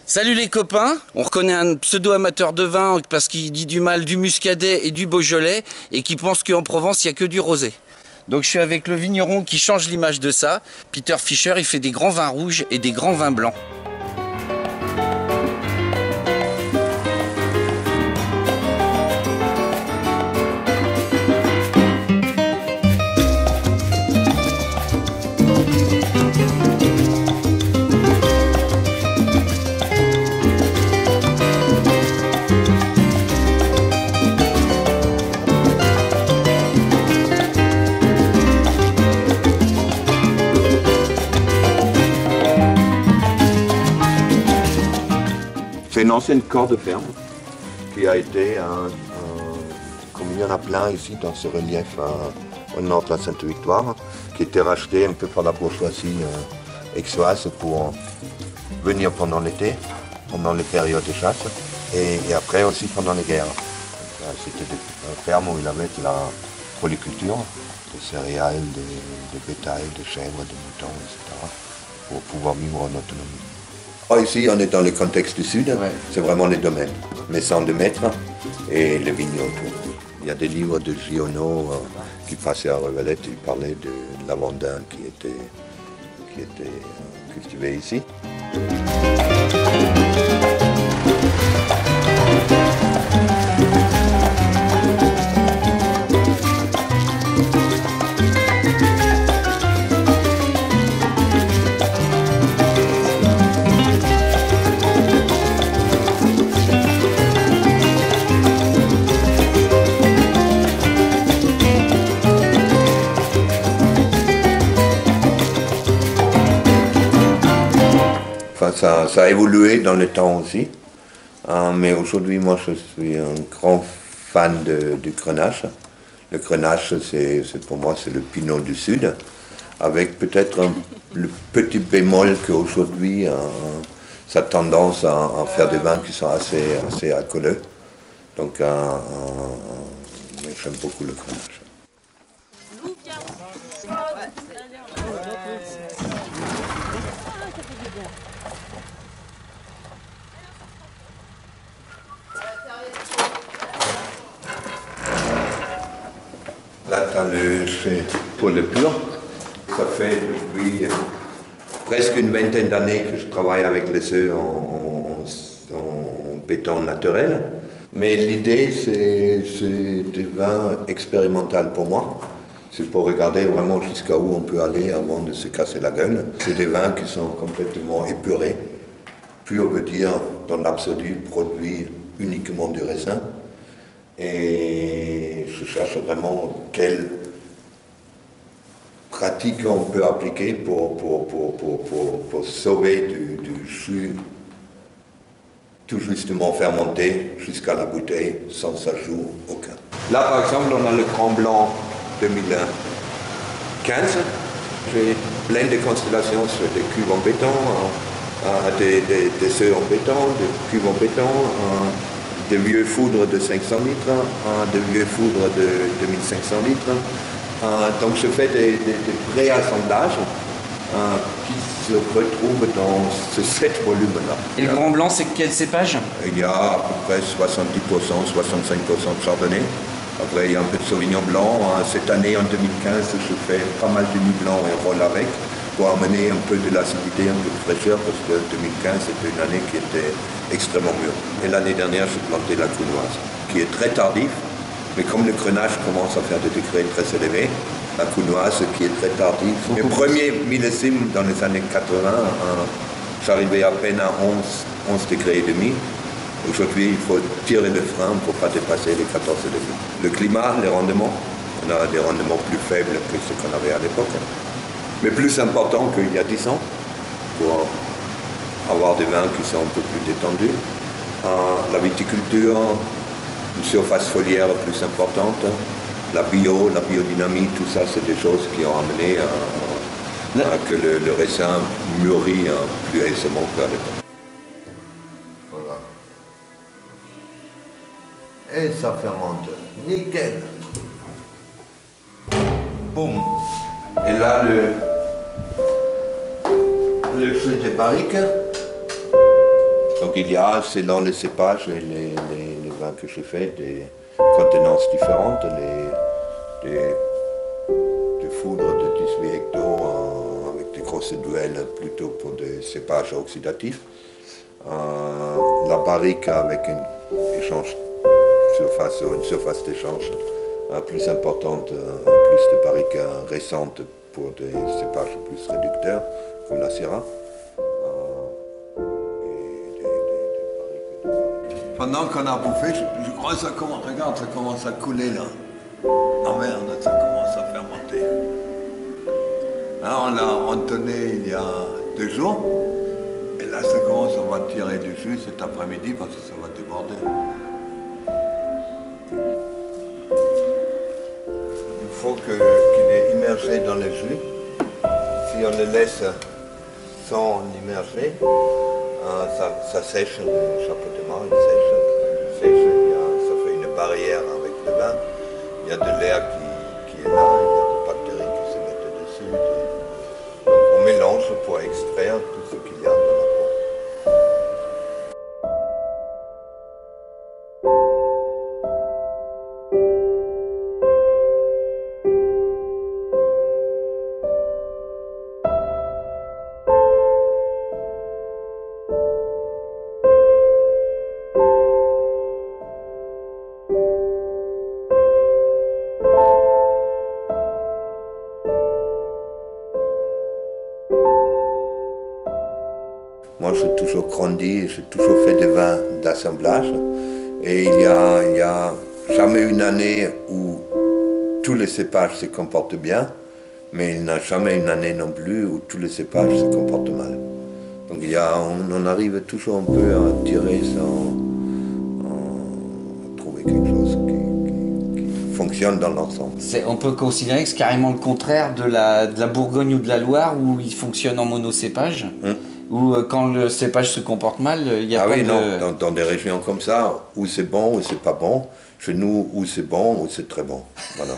Salut les copains, on reconnaît un pseudo-amateur de vin parce qu'il dit du mal du muscadet et du beaujolais et qui pense qu'en Provence il n'y a que du rosé. Donc je suis avec le vigneron qui change l'image de ça. Peter Fischer, il fait des grands vins rouges et des grands vins blancs. C'est une ancienne corps de ferme qui a été, comme il y en a plein ici dans ce relief au nord de la Sainte-Victoire, qui a été racheté un peu par la bourgeoisie aixoise pour venir pendant l'été, pendant les périodes de chasse, et après aussi pendant les guerres. C'était des fermes où il avait de la polyculture, des céréales, des bétail, des chèvres, des moutons, etc., pour pouvoir vivre en autonomie. Oh, ici, on est dans le contexte du sud, ouais. C'est vraiment les domaines, maisons de maître et les vignes autour. Il y a des livres de Giono qui passaient à Revelette, il parlait de lavandin qui était cultivé ici. Ça a évolué dans le temps aussi, mais aujourd'hui, moi, je suis un grand fan du Grenache. Le Grenache, pour moi, c'est le Pinot du Sud, avec peut-être le petit bémol qu'aujourd'hui, ça a tendance à faire des vins qui sont assez alcooleux. Donc, j'aime beaucoup le Grenache. Là, c'est pour le pur. Ça fait depuis presque une vingtaine d'années que je travaille avec les œufs en béton naturel. Mais l'idée, c'est des vins expérimentaux pour moi. C'est pour regarder vraiment jusqu'à où on peut aller avant de se casser la gueule. C'est des vins qui sont complètement épurés. Pur veut dire, dans l'absolu, produit uniquement du raisin. Et je cherche vraiment quelle pratique on peut appliquer pour sauver du jus tout justement fermenté jusqu'à la bouteille sans ajout aucun. Là par exemple on a le Grand Blanc 2015. J'ai plein de constellations sur des cuves en béton, des œufs en béton, des cuves en béton, des vieux foudres de 500 litres, des vieux foudres de 2500 litres. Donc je fais des pré-assemblages qui se retrouvent dans ce 7 volumes-là. Et le Grand Blanc, c'est quel cépage? Il y a à peu près 70%, 65% de Chardonnay. Après, il y a un peu de Sauvignon Blanc. Cette année, en 2015, je fais pas mal de Nuit Blanc et Roll avec, pour amener un peu de l'acidité, un peu de fraîcheur, parce que 2015, c'était une année qui était extrêmement mûre. Et l'année dernière, j'ai planté la Counoise, qui est très tardif, mais comme le Grenache commence à faire des degrés très élevés, la Counoise qui est très tardif. Mes premiers millésimes dans les années 80, j'arrivais à peine à 11 degrés et demi. Aujourd'hui, il faut tirer le frein pour ne pas dépasser les 14 degrés. Le climat, les rendements, on a des rendements plus faibles que ce qu'on avait à l'époque, mais plus important qu'il y a 10 ans, pour avoir des vins qui sont un peu plus détendus. La viticulture, une surface foliaire plus importante, la biodynamie, tout ça, c'est des choses qui ont amené que le raisin mûrit plus aisément qu'à l'époque. Voilà. Et ça fermente. Nickel. Boum. Et là, le feu de barrique. Donc il y a, selon les cépages et les vins que j'ai fait, des contenances différentes, des foudres de 18 hectos avec des grosses duels plutôt pour des cépages oxydatifs. La barrique avec une surface d'échange plus importante, plus de barriques récentes pour des cépages plus réducteurs, comme la Syrah. Pendant qu'on a bouffé, je crois que ça commence, regarde, ça commence à couler là. Ah merde, ça commence à fermenter. Alors on tenait il y a 2 jours, et là ça commence, on va tirer du jus cet après-midi parce que ça va déborder. Il faut qu'il est immergé dans le jus. Si on le laisse sans l'immerger, ça sèche le chapeautement, il sèche, ça fait une barrière avec le vin. Il y a de l'air qui est là, il y a des bactéries qui se mettent dessus. Donc on mélange pour extraire tout ce qu'il y a dans la peau. Moi, j'ai toujours grandi, j'ai toujours fait des vins d'assemblage. Et il y a jamais une année où tous les cépages se comportent bien, mais il n'y a jamais une année non plus où tous les cépages se comportent mal. Donc on arrive toujours un peu à tirer à trouver quelque chose qui fonctionne dans l'ensemble. On peut considérer que c'est carrément le contraire de la Bourgogne ou de la Loire où il fonctionne en monocépage. Où quand le cépage se comporte mal, il y a pas de... non, dans des régions comme ça, où c'est bon, où c'est pas bon. Chez nous, où c'est bon, où c'est très bon. Voilà.